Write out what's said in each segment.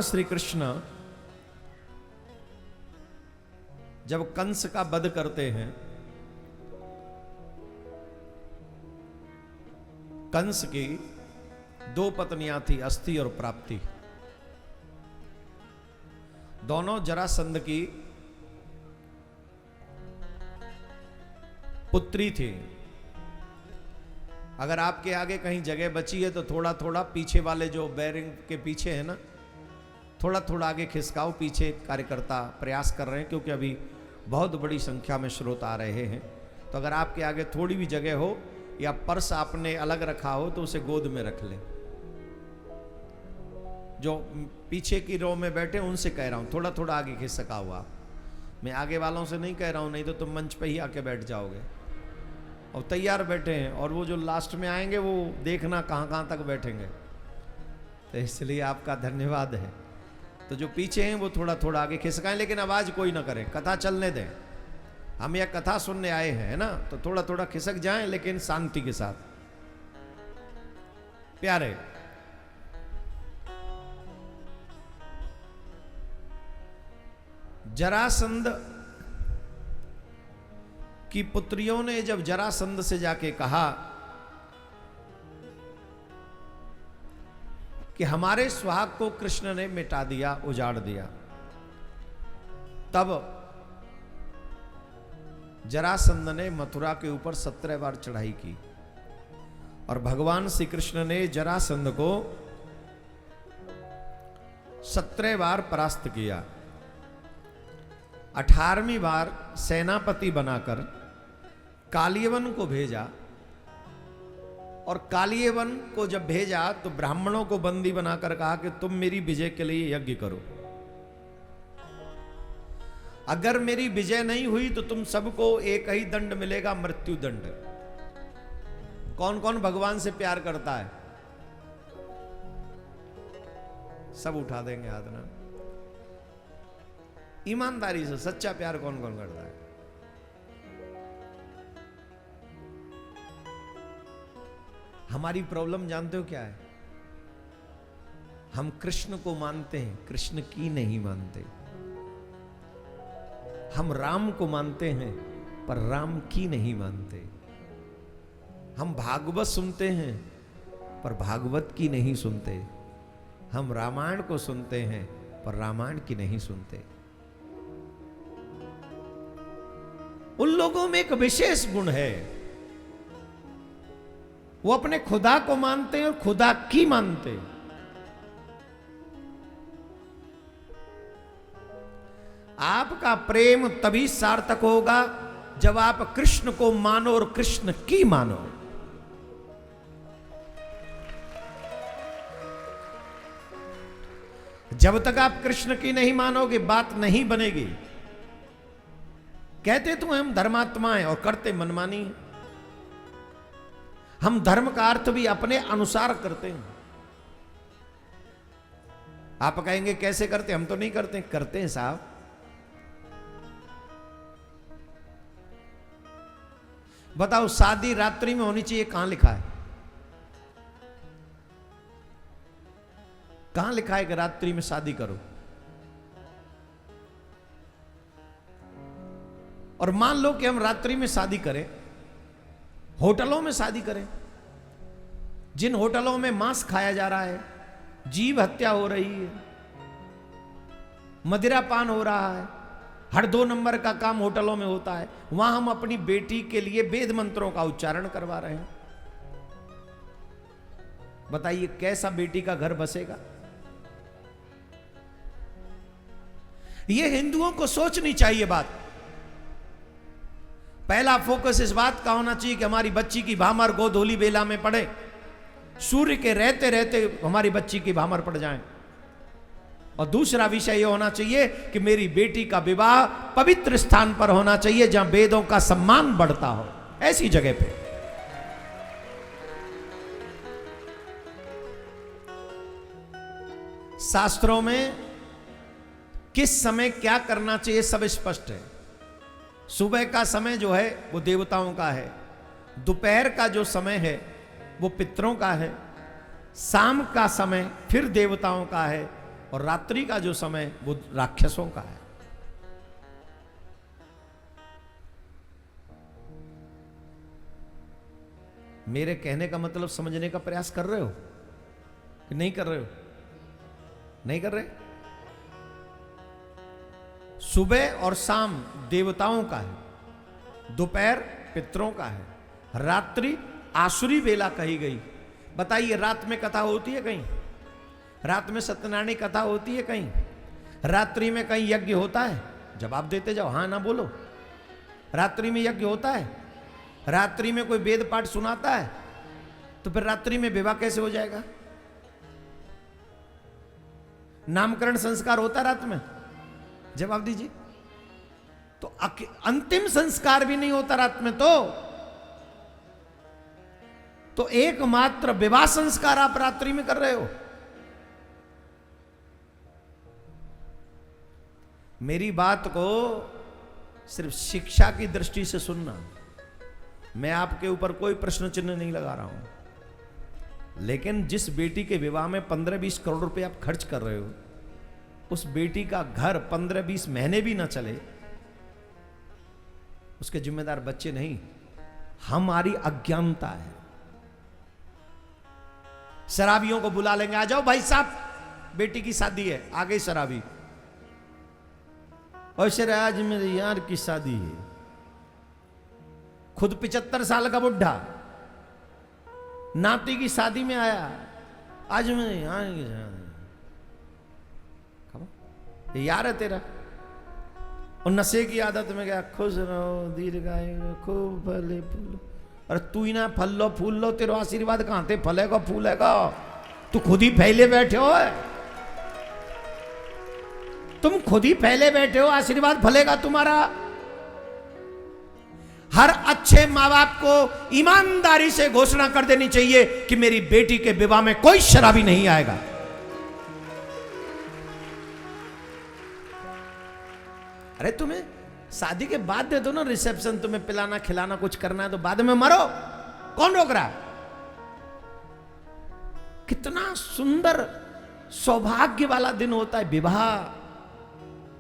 श्री कृष्ण जब कंस का वध करते हैं, कंस की दो पत्नियां थी, अस्ति और प्राप्ति। दोनों जरासंध की पुत्री थी। अगर आपके आगे कहीं जगह बची है तो थोड़ा थोड़ा पीछे वाले जो बैरिंग के पीछे है ना, थोड़ा थोड़ा आगे खिसकाओ। पीछे कार्यकर्ता प्रयास कर रहे हैं क्योंकि अभी बहुत बड़ी संख्या में श्रोता आ रहे हैं। तो अगर आपके आगे थोड़ी भी जगह हो या पर्स आपने अलग रखा हो तो उसे गोद में रख ले। जो पीछे की रो में बैठे उनसे कह रहा हूं थोड़ा थोड़ा आगे खिसका हुआ। मैं आगे वालों से नहीं कह रहा हूं, नहीं तो तुम मंच पे ही आके बैठ जाओगे। और तैयार बैठे हैं, और वो जो लास्ट में आएंगे वो देखना कहां कहां तक बैठेंगे। तो इसलिए आपका धन्यवाद है। तो जो पीछे हैं वो थोड़ा थोड़ा आगे खिसकाएं, लेकिन आवाज कोई ना करे, कथा चलने दें। हम यह कथा सुनने आए हैं ना, तो थोड़ा थोड़ा खिसक जाएं, लेकिन शांति के साथ। प्यारे, जरासंध की पुत्रियों ने जब जरासंध से जाके कहा कि हमारे सुहाग को कृष्ण ने मिटा दिया, उजाड़ दिया, तब जरासंध ने मथुरा के ऊपर 17 बार चढ़ाई की और भगवान श्री कृष्ण ने जरासंध को 17 बार परास्त किया। 18वीं बार सेनापति बनाकर कालियवन को भेजा, और कालियवन को जब भेजा तो ब्राह्मणों को बंदी बनाकर कहा कि तुम मेरी विजय के लिए यज्ञ करो। अगर मेरी विजय नहीं हुई तो तुम सबको एक ही दंड मिलेगा, मृत्यु दंड। कौन कौन भगवान से प्यार करता है? सब उठा देंगे हाथ ना। ईमानदारी से सच्चा प्यार कौन कौन करता है? हमारी प्रॉब्लम जानते हो क्या है? हम कृष्ण को मानते हैं, कृष्ण की नहीं मानते। हम राम को मानते हैं पर राम की नहीं मानते। हम भागवत सुनते हैं पर भागवत की नहीं सुनते। हम रामायण को सुनते हैं पर रामायण की नहीं सुनते। उन लोगों में एक विशेष गुण है, वो अपने खुदा को मानते हैं और खुदा की मानते हैं। आपका प्रेम तभी सार्थक होगा जब आप कृष्ण को मानो और कृष्ण की मानो। जब तक आप कृष्ण की नहीं मानोगे बात नहीं बनेगी। कहते तो हम धर्मात्मा हैं और करते मनमानी हैं। हम धर्म का अर्थ भी अपने अनुसार करते हैं। आप कहेंगे कैसे करते? हम तो नहीं करते। करते हैं साहब। बताओ, शादी रात्रि में होनी चाहिए, कहां लिखा है? कहां लिखा है कि रात्रि में शादी करो? और मान लो कि हम रात्रि में शादी करें, होटलों में शादी करें, जिन होटलों में मांस खाया जा रहा है, जीव हत्या हो रही है, मदिरा पान हो रहा है, हर 2 नंबर का काम होटलों में होता है, वहां हम अपनी बेटी के लिए वेद मंत्रों का उच्चारण करवा रहे हैं। बताइए कैसा बेटी का घर बसेगा? यह हिंदुओं को सोचनी चाहिए बात। पहला फोकस इस बात का होना चाहिए कि हमारी बच्ची की भामर गोधूली बेला में पड़े, सूर्य के रहते रहते हमारी बच्ची की भामर पड़ जाए। और दूसरा विषय यह होना चाहिए कि मेरी बेटी का विवाह पवित्र स्थान पर होना चाहिए, जहां वेदों का सम्मान बढ़ता हो, ऐसी जगह पे। शास्त्रों में किस समय क्या करना चाहिए सब स्पष्ट है। सुबह का समय जो है वो देवताओं का है, दोपहर का जो समय है वो पितरों का है, शाम का समय फिर देवताओं का है, और रात्रि का जो समय वो राक्षसों का है। मेरे कहने का मतलब समझने का प्रयास कर रहे हो कि नहीं कर रहे हो? नहीं कर रहे? सुबह और शाम देवताओं का है, दोपहर पितरों का है, रात्रि आसुरी बेला कही गई। बताइए, रात में कथा होती है कहीं? रात में सत्यनारायण कथा होती है कहीं? रात्रि में कहीं यज्ञ होता है? जवाब देते जाओ, हाँ ना बोलो। रात्रि में यज्ञ होता है? रात्रि में कोई वेद पाठ सुनाता है? तो फिर रात्रि में विवाह कैसे हो जाएगा? नामकरण संस्कार होता है रात में? जवाब दीजिए। तो अंतिम संस्कार भी नहीं होता रात में। तो एकमात्र विवाह संस्कार आप रात्रि में कर रहे हो। मेरी बात को सिर्फ शिक्षा की दृष्टि से सुनना। मैं आपके ऊपर कोई प्रश्न चिन्ह नहीं लगा रहा हूं, लेकिन जिस बेटी के विवाह में 15-20 करोड़ रुपए आप खर्च कर रहे हो, उस बेटी का घर 15-20 महीने भी ना चले, उसके जिम्मेदार बच्चे नहीं, हमारी अज्ञानता है। शराबियों को बुला लेंगे, आ जाओ भाई साहब, बेटी की शादी है। आ गई शराबी। और सर आज मेरे यार की शादी है, खुद 75 साल का बुढ़ा नाती की शादी में आया, आज मेरे यार की शादी। ये यार है तेरा? और नशे की आदत में गया, खुश रहो दीर्घायु खूब फले फूलो। अरे तू ही ना फल लो फूल लो, तेरा आशीर्वाद कहां थे फलेगा फूलेगा? तू खुद ही फैले बैठे हो, तुम खुद ही फैले बैठे हो, आशीर्वाद फलेगा तुम्हारा? हर अच्छे माँ बाप को ईमानदारी से घोषणा कर देनी चाहिए कि मेरी बेटी के विवाह में कोई शराबी नहीं आएगा। अरे तुम्हें शादी के बाद दे दो ना रिसेप्शन, तुम्हें पिलाना खिलाना कुछ करना है तो बाद में मरो, कौन रोक रहा? कितना सुंदर सौभाग्य वाला दिन होता है विवाह।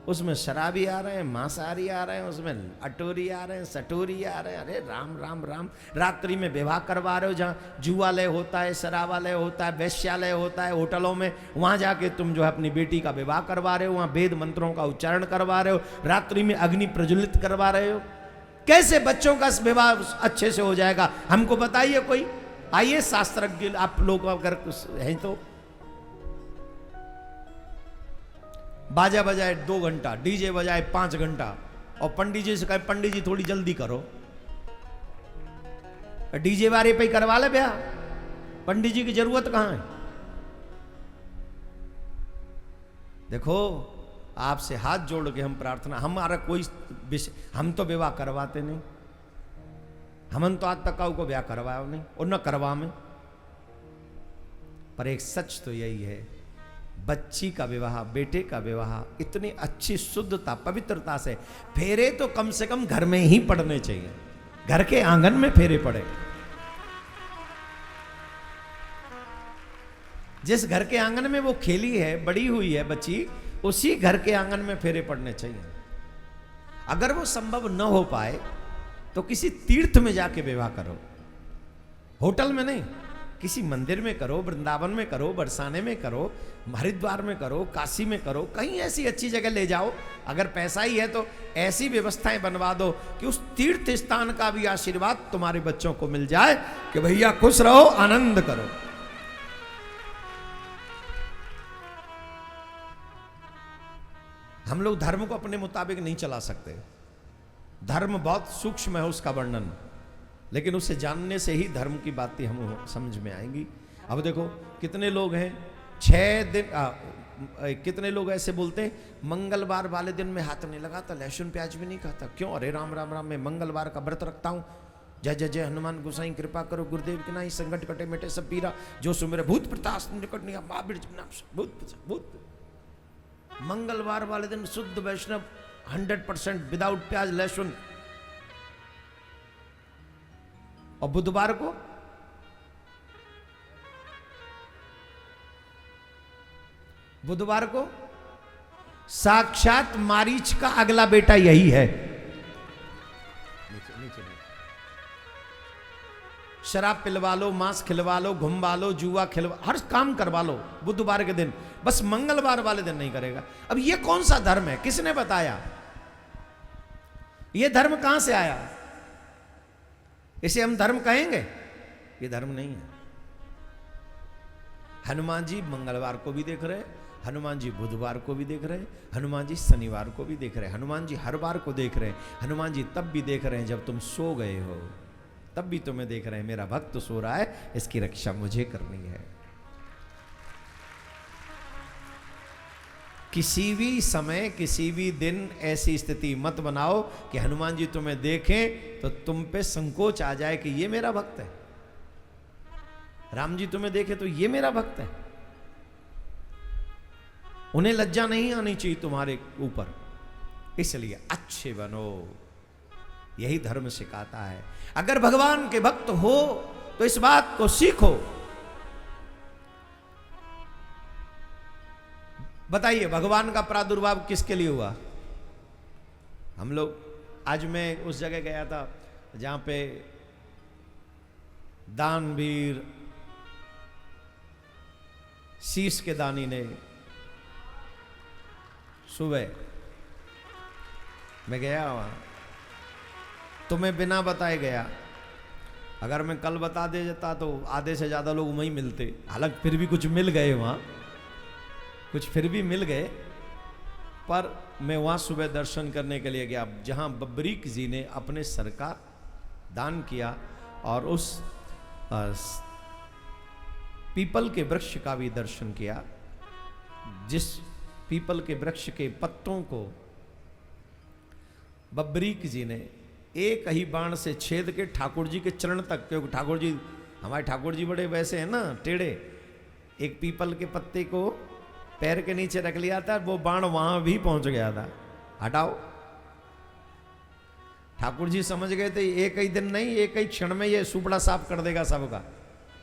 उसमें शराबी आ रहे हैं, मांसाहारी आ रहे हैं, उसमें अटोरी आ रहे हैं, सटोरी आ रहे हैं। अरे राम राम राम। रात्रि में विवाह करवा रहे हो, जहाँ जुआलय होता है, शराबालय होता है, वैश्यालय होता है, होटलों में, वहां जाके तुम जो है अपनी बेटी का विवाह करवा रहे हो, वहां वेद मंत्रों का उच्चारण करवा रहे हो, रात्रि में अग्नि प्रज्वलित करवा रहे हो। कैसे बच्चों का विवाह अच्छे से हो जाएगा? हमको बताइए कोई। आइए शास्त्रज्ञ आप लोग अगर हैं तो। बाजा बजाए 2 घंटा, डीजे बजाए 5 घंटा, और पंडित जी से कहे पंडित जी थोड़ी जल्दी करो, डीजे वाले पे ही करवा ले ब्याह। पंडित जी की जरूरत कहां है? देखो, आपसे हाथ जोड़ के हम प्रार्थना, हमारा कोई हम तो विवाह करवाते नहीं, हमन तो आज तक को ब्याह करवाया नहीं और न करवा में। पर एक सच तो यही है, बच्ची का विवाह, बेटे का विवाह इतनी अच्छी शुद्धता पवित्रता से, फेरे तो कम से कम घर में ही पड़ने चाहिए, घर के आंगन में फेरे पड़े। जिस घर के आंगन में वो खेली है, बड़ी हुई है बच्ची, उसी घर के आंगन में फेरे पड़ने चाहिए। अगर वो संभव न हो पाए तो किसी तीर्थ में जाके विवाह करो, होटल में नहीं, किसी मंदिर में करो, वृंदावन में करो, बरसाने में करो, हरिद्वार में करो, काशी में करो, कहीं ऐसी अच्छी जगह ले जाओ। अगर पैसा ही है तो ऐसी व्यवस्थाएं बनवा दो कि उस तीर्थ स्थान का भी आशीर्वाद तुम्हारे बच्चों को मिल जाए कि भैया खुश रहो, आनंद करो। हम लोग धर्म को अपने मुताबिक नहीं चला सकते। धर्म बहुत सूक्ष्म है उसका वर्णन, लेकिन उसे जानने से ही धर्म की बातें हम समझ में आएंगी। अब देखो कितने लोग हैं 6 दिन कितने लोग ऐसे बोलते हैं मंगलवार वाले दिन में हाथ नहीं लगाता, लहसुन प्याज भी नहीं खाता। क्यों? अरे राम राम राम, मैं मंगलवार का व्रत रखता हूँ। जय जय जय हनुमान गोसाई कृपा करो, गुरुदेव के नाही संकट कटे मिटे सब पीरा, जो सुमेरे भूत प्रताप निकट नहीं भूत। मंगलवार वाले दिन शुद्ध वैष्णव 100% विदाउट प्याज लहसुन, और बुधवार को बुधवार को साक्षात मारीच का अगला बेटा यही है। शराब पिलवा लो, मांस खिलवा लो, घुमवा लो, जुआ खिलवा, हर काम करवा लो बुधवार के दिन, बस मंगलवार वाले दिन नहीं करेगा। अब ये कौन सा धर्म है? किसने बताया? ये धर्म कहां से आया? इसे हम धर्म कहेंगे? ये धर्म नहीं है। हनुमान जी मंगलवार को भी देख रहे, हनुमान जी बुधवार को भी देख रहे, हनुमान जी शनिवार को भी देख रहे, हनुमान जी हर बार को देख रहे, हनुमान जी तब भी देख रहे हैं जब तुम सो गए हो, तब भी तुम्हें देख रहे हैं। मेरा भक्त सो रहा है, इसकी रक्षा मुझे करनी है। किसी भी समय, किसी भी दिन ऐसी स्थिति मत बनाओ कि हनुमान जी तुम्हें देखें तो तुम पे संकोच आ जाए कि ये मेरा भक्त है। राम जी तुम्हें देखे तो ये मेरा भक्त है। उन्हें लज्जा नहीं आनी चाहिए तुम्हारे ऊपर, इसलिए अच्छे बनो, यही धर्म सिखाता है। अगर भगवान के भक्त हो तो इस बात को सीखो। बताइए भगवान का प्रादुर्भाव किसके लिए हुआ? हम लोग, आज मैं उस जगह गया था जहां पे दानवीर शीश के दानी ने सुबह मैं गया वहां, तुम्हें बिना बताए गया। अगर मैं कल बता दे जाता तो आधे से ज्यादा लोग वहीं मिलते। हालांकि फिर भी कुछ मिल गए वहां, कुछ फिर भी मिल गए, पर मैं वहां सुबह दर्शन करने के लिए गया जहां बब्बरीक जी ने अपने सर का दान किया और उस पीपल के वृक्ष का भी दर्शन किया, जिस पीपल के वृक्ष के पत्तों को बब्बरीक जी ने एक ही बाण से छेद के ठाकुर जी के चरण तक, क्योंकि ठाकुर जी, हमारे ठाकुर जी बड़े वैसे हैं ना, टेढ़े, एक पीपल के पत्ते को पैर के नीचे रख लिया था, वो बाण वहां भी पहुंच गया था। हटाओ, ठाकुर जी समझ गए थे एक ही दिन नहीं, एक ही क्षण में ये सुपड़ा साफ कर देगा सबका।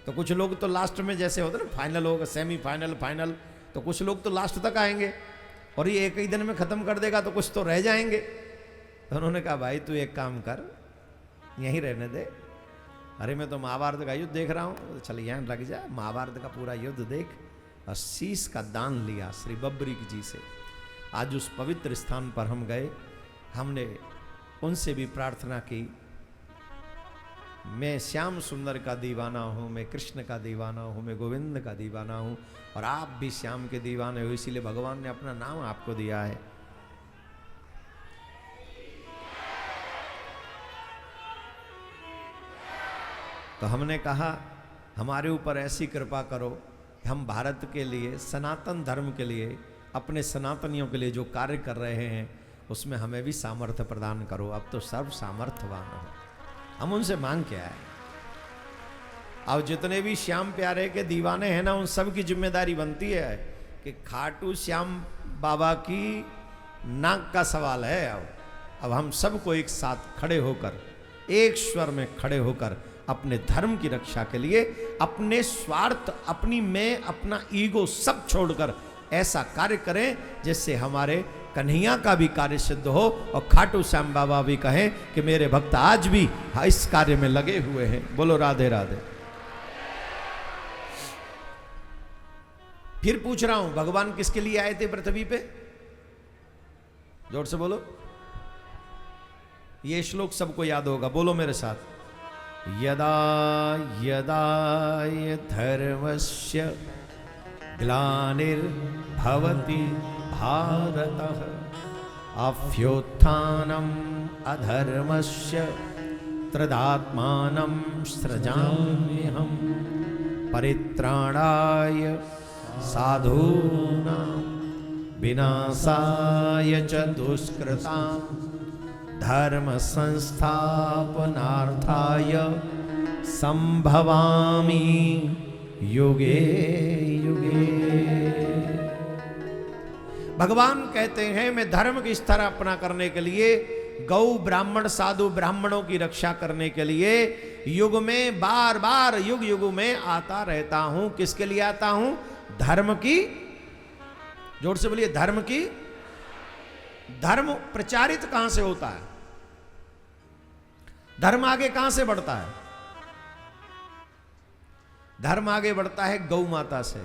तो कुछ लोग तो लास्ट में, जैसे होता ना फाइनल होगा, सेमीफाइनल, फाइनल, तो कुछ लोग तो लास्ट तक आएंगे और ये एक ही दिन में खत्म कर देगा, तो कुछ तो रह जाएंगे। तो उन्होंने कहा भाई तू एक काम कर, यहीं रहने दे। अरे मैं तो महाभारत का युद्ध देख रहा हूँ, चल यहाँ लग जा, महाभारत का पूरा युद्ध देख। और शीश का दान लिया श्री बब्बरीक जी से। आज उस पवित्र स्थान पर हम गए, हमने उनसे भी प्रार्थना की, मैं श्याम सुंदर का दीवाना हूँ, मैं कृष्ण का दीवाना हूँ, मैं गोविंद का दीवाना हूँ, और आप भी श्याम के दीवाने हो, इसीलिए भगवान ने अपना नाम आपको दिया है। तो हमने कहा हमारे ऊपर ऐसी कृपा करो, हम भारत के लिए, सनातन धर्म के लिए, अपने सनातनियों के लिए जो कार्य कर रहे हैं उसमें हमें भी सामर्थ्य प्रदान करो। अब तो सर्व सामर्थ्यवान हो, हम उनसे मांग क्या है। अब जितने भी श्याम प्यारे के दीवाने हैं ना, उन सब की जिम्मेदारी बनती है कि खाटू श्याम बाबा की नाक का सवाल है। अब हम सबको एक साथ खड़े होकर, एक स्वर में खड़े होकर अपने धर्म की रक्षा के लिए, अपने स्वार्थ, अपनी मैं, अपना ईगो सब छोड़कर ऐसा कार्य करें जिससे हमारे कन्हैया का भी कार्य सिद्ध हो और खाटू श्याम बाबा भी कहें कि मेरे भक्त आज भी इस कार्य में लगे हुए हैं। बोलो राधे राधे। फिर पूछ रहा हूं, भगवान किसके लिए आए थे पृथ्वी पे? जोर से बोलो। ये श्लोक सबको याद होगा, बोलो मेरे साथ। यदा यदा धर्मस्य ग्लानिर्भवति भारतः अभ्युत्थानम् अधर्मस्य तदात्मानं सृजाम्यहम् परित्राणाय साधूनां विनाशाय च दुष्कृतां धर्म संस्थापनार्थाय संभवामि युगे युगे। भगवान कहते हैं मैं धर्म की स्थापना करने के लिए, गौ ब्राह्मण साधु ब्राह्मणों की रक्षा करने के लिए युग में बार बार युग युग में आता रहता हूं। किसके लिए आता हूं? धर्म की जोर से बोलिए, धर्म की। धर्म प्रचारित कहां से होता है? धर्म आगे कहां से बढ़ता है? धर्म आगे बढ़ता है गौ माता से।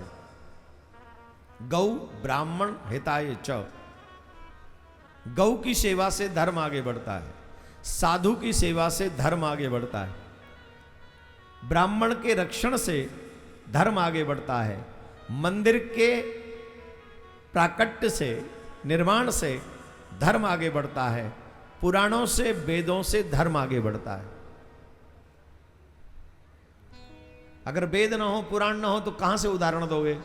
गौ ब्राह्मण हिताय च। गौ की सेवा से धर्म आगे बढ़ता है, साधु की सेवा से धर्म आगे बढ़ता है, ब्राह्मण के रक्षण से धर्म आगे बढ़ता है, मंदिर के प्राकट्य से, निर्माण से धर्म आगे बढ़ता है, पुराणों से, वेदों से धर्म आगे बढ़ता है। अगर वेद ना हो, पुराण ना हो तो कहां से उदाहरण दोगे?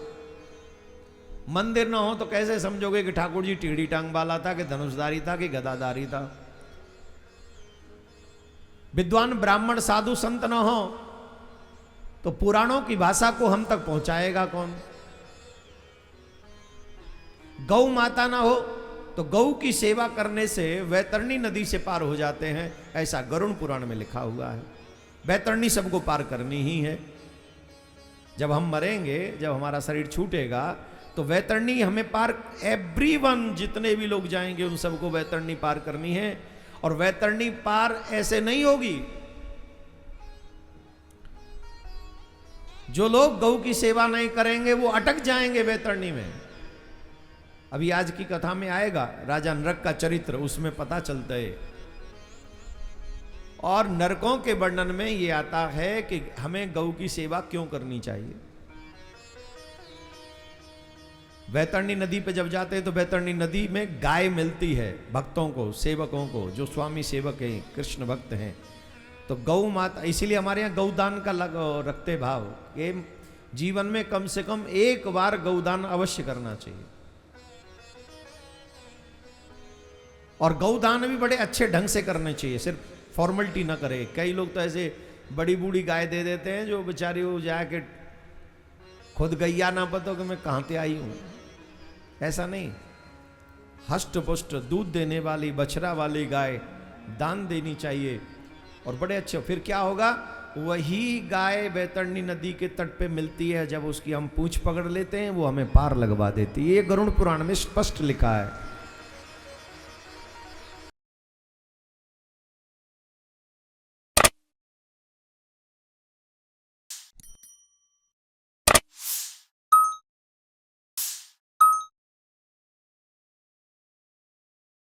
मंदिर ना हो तो कैसे समझोगे कि ठाकुर जी टेढ़ी टांग वाला था, कि धनुषधारी था, कि गदाधारी था? विद्वान ब्राह्मण साधु संत ना हो तो पुराणों की भाषा को हम तक पहुंचाएगा कौन? गौ माता ना हो तो गौ की सेवा करने से वैतरणी नदी से पार हो जाते हैं, ऐसा गरुड़ पुराण में लिखा हुआ है। वैतरणी सबको पार करनी ही है। जब हम मरेंगे, जब हमारा शरीर छूटेगा, तो वैतरणी हमें पार, एवरीवन, जितने भी लोग जाएंगे उन सबको वैतरणी पार करनी है। और वैतरणी पार ऐसे नहीं होगी। जो लोग गौ की सेवा नहीं करेंगे वो अटक जाएंगे वैतरणी में। अभी आज की कथा में आएगा राजा नरक का चरित्र, उसमें पता चलता है। और नरकों के वर्णन में ये आता है कि हमें गौ की सेवा क्यों करनी चाहिए। वैतरणी नदी पे जब जाते हैं तो वैतरणी नदी में गाय मिलती है भक्तों को, सेवकों को, जो स्वामी सेवक हैं, कृष्ण भक्त हैं। तो गौ माता, इसीलिए हमारे यहाँ गौदान का रखते भाव कि जीवन में कम से कम एक बार गौदान अवश्य करना चाहिए। और गौदान भी बड़े अच्छे ढंग से करने चाहिए, सिर्फ फॉर्मेलिटी ना करे। कई लोग तो ऐसे बड़ी बूढ़ी गाय दे देते हैं जो बेचारी वो जाके खुद गैया ना पता कि मैं कहां से आई हूं। ऐसा नहीं, हष्ट पुष्ट दूध देने वाली बछड़ा वाली गाय दान देनी चाहिए। और बड़े अच्छे, फिर क्या होगा, वही गाय वैतरणी नदी के तट पे मिलती है, जब उसकी हम पूंछ पकड़ लेते हैं वो हमें पार लगवा देती है। ये गरुड़ पुराण में स्पष्ट लिखा है।